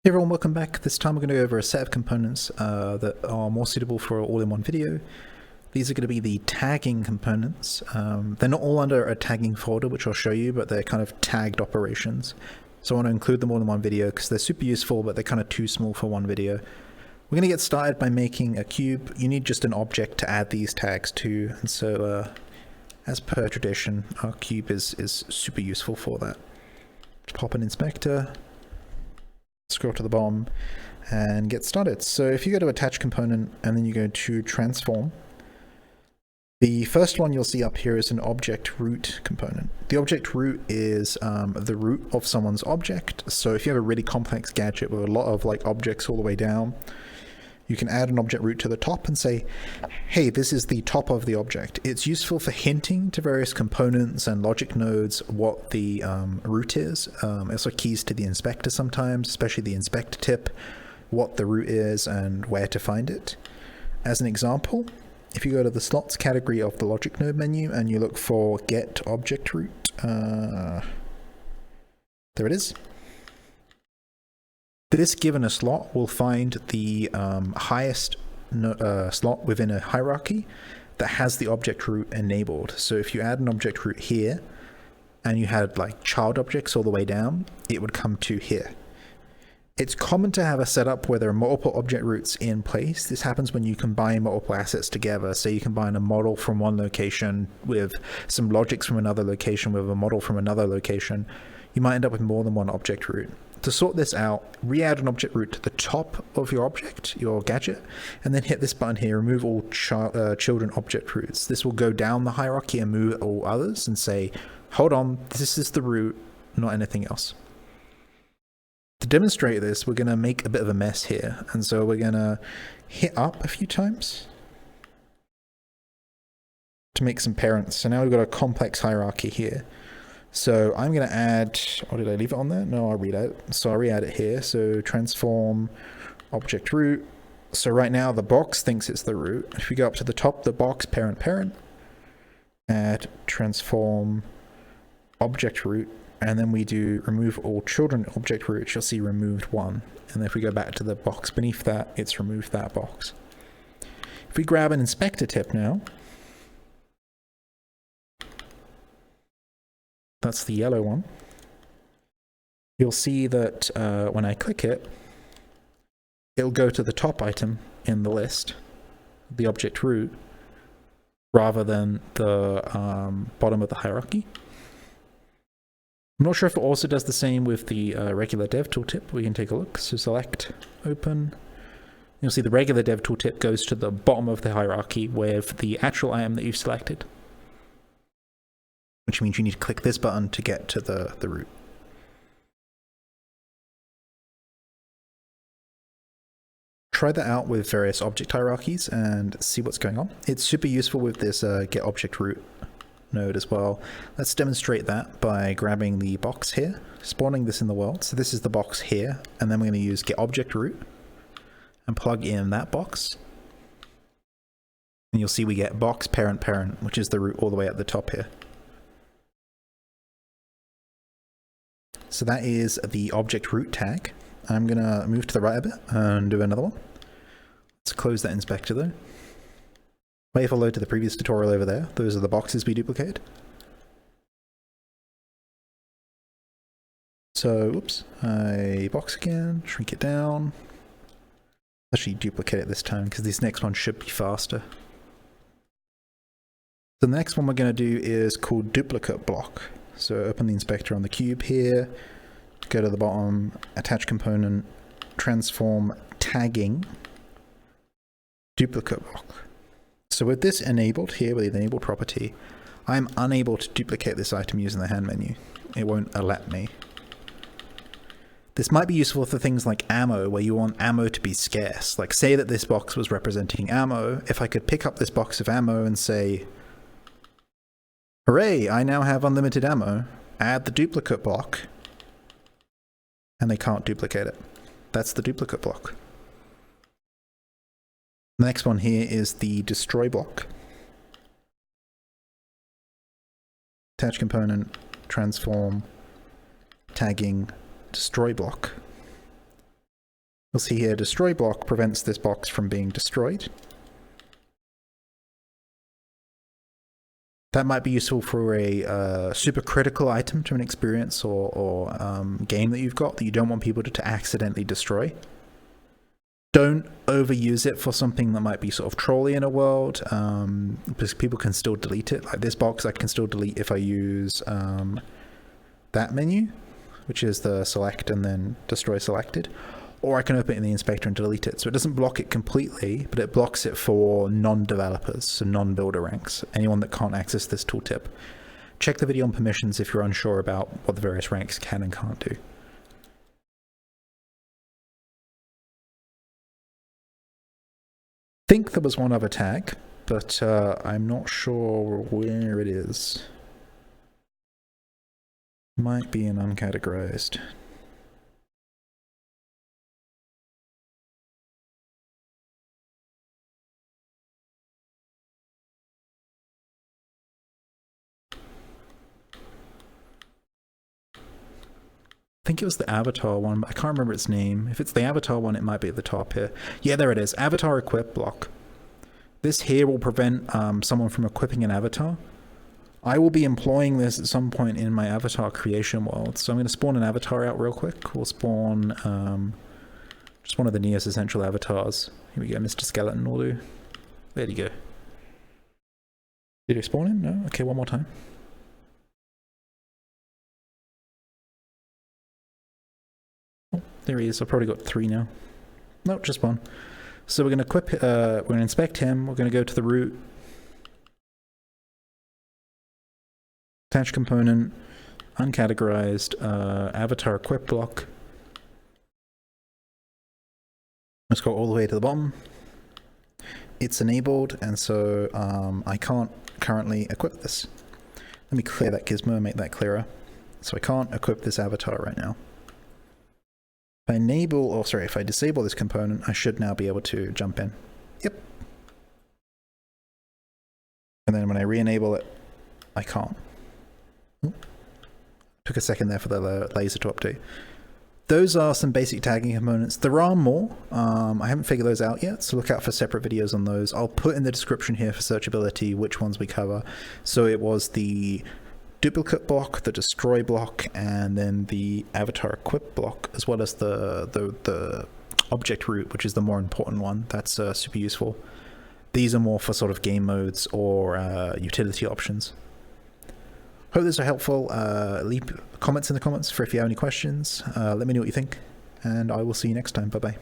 Hey everyone, welcome back. This time we're going to go over a set of components that are more suitable for all-in-one video. These are going to be the tagging components. They're not all under a tagging folder, which I'll show you, but they're kind of tagged operations. So I want to include them all in one video because they're super useful, but they're kind of too small for one video. We're going to get started by making a cube. You need just an object to add these tags to, and so as per tradition, our cube is super useful for that. Just pop an inspector. Scroll to the bottom and get started. So if you go to attach component and then you go to transform, the first one you'll see up here is an ObjectRoot component. The ObjectRoot is the root of someone's object. So if you have a really complex gadget with a lot of objects all the way down, you can add an ObjectRoot to the top and say, hey, this is the top of the object. It's useful for hinting to various components and logic nodes what the root is. Also keys to the inspector sometimes, especially the inspector tip, what the root is and where to find it. As an example, if you go to the slots category of the logic node menu and you look for get ObjectRoot, there it is. This given a slot will find the highest slot within a hierarchy that has the object root enabled. So if you add an object root here and you had child objects all the way down, it would come to here. It's common to have a setup where there are multiple object roots in place. This happens when you combine multiple assets together. Say you combine a model from one location with some logics from another location with a model from another location. You might end up with more than one object root. To sort this out, re-add an object root to the top of your object, your gadget, and then hit this button here, remove all children object roots. This will go down the hierarchy and move all others and say, hold on, this is the root, not anything else. To demonstrate this, we're going to make a bit of a mess here. And so we're going to hit up a few times to make some parents. So now we've got a complex hierarchy here. So I'm going to add, or did I leave it on there? No, I'll read it. So I'll re-add it here. So transform object root. So right now the box thinks it's the root. If we go up to the top, the box parent, add transform object root, and then we do remove all children object root, you'll see removed one. And if we go back to the box beneath that, it's removed that box. If we grab an inspector tip now, that's the yellow one. You'll see that when I click it, it'll go to the top item in the list, the object root, rather than the bottom of the hierarchy. I'm not sure if it also does the same with the regular dev tooltip. We can take a look. So select, open. You'll see the regular dev tooltip goes to the bottom of the hierarchy with the actual item that you've selected, which means you need to click this button to get to the root. Try that out with various object hierarchies and see what's going on. It's super useful with this get object root node as well. Let's demonstrate that by grabbing the box here, spawning this in the world. So this is the box here, and then we're going to use get object root and plug in that box. And you'll see we get box parent, which is the root all the way at the top here. So that is the object root tag. I'm going to move to the right a bit and do another one. Let's close that inspector though. Wait if I load to the previous tutorial over there. Those are the boxes we duplicated. So, oops, I box again, shrink it down. Actually duplicate it this time because this next one should be faster. The next one we're going to do is called DuplicateBlock. So open the inspector on the cube here, go to the bottom, attach component, transform tagging, DuplicateBlock. So with this enabled here, with the enabled property, I'm unable to duplicate this item using the hand menu. It won't let me. This might be useful for things like ammo, where you want ammo to be scarce. Like say that this box was representing ammo, if I could pick up this box of ammo and say, hooray, I now have unlimited ammo, add the duplicate block, and they can't duplicate it. That's the duplicate block. The next one here is the DestroyBlock. Attach component, transform, tagging, DestroyBlock. You'll see here DestroyBlock prevents this box from being destroyed. That might be useful for a super critical item to an experience or game that you've got that you don't want people to accidentally destroy. Don't overuse it for something that might be sort of trolly in a world, because people can still delete it. Like this box I can still delete if I use that menu, which is the select and then destroy selected. Or I can open it in the inspector and delete it. So it doesn't block it completely, but it blocks it for non-developers, so non-builder ranks, anyone that can't access this tooltip. Check the video on permissions if you're unsure about what the various ranks can and can't do. I think there was one other tag, but I'm not sure where it is. Might be in uncategorized. I think it was the avatar one, but I can't remember its name. If it's the avatar one, it might be at the top here. Yeah, there it is. Avatar EquipBlock. This here will prevent someone from equipping an avatar. I will be employing this at some point in my avatar creation world. So I'm going to spawn an avatar out real quick. We'll spawn just one of the Neos Essential avatars. Here we go, Mr. Skeleton will do. There you go. Did you spawn him? No? Okay, one more time. There he is. I've probably got 3 now. Nope, just 1. So we're going to equip, we're going to inspect him. We're going to go to the root. Attach component, uncategorized, avatar EquipBlock. Let's go all the way to the bottom. It's enabled, and so I can't currently equip this. Let me clear that gizmo and make that clearer. So I can't equip this avatar right now. If I enable, or sorry, if I disable this component, I should now be able to jump in. Yep. And then when I re-enable it, I can't. Ooh. Took a second there for the laser to update. Those are some basic tagging components. There are more. I haven't figured those out yet, so look out for separate videos on those. I'll put in the description here for searchability which ones we cover. So it was the DuplicateBlock, the DestroyBlock, and then the avatar EquipBlock, as well as the ObjectRoot, which is the more important one. That's super useful. These are more for sort of game modes or utility options. Hope those are helpful. Leave comments in the comments for if you have any questions. Let me know what you think, and I will see you next time. Bye bye.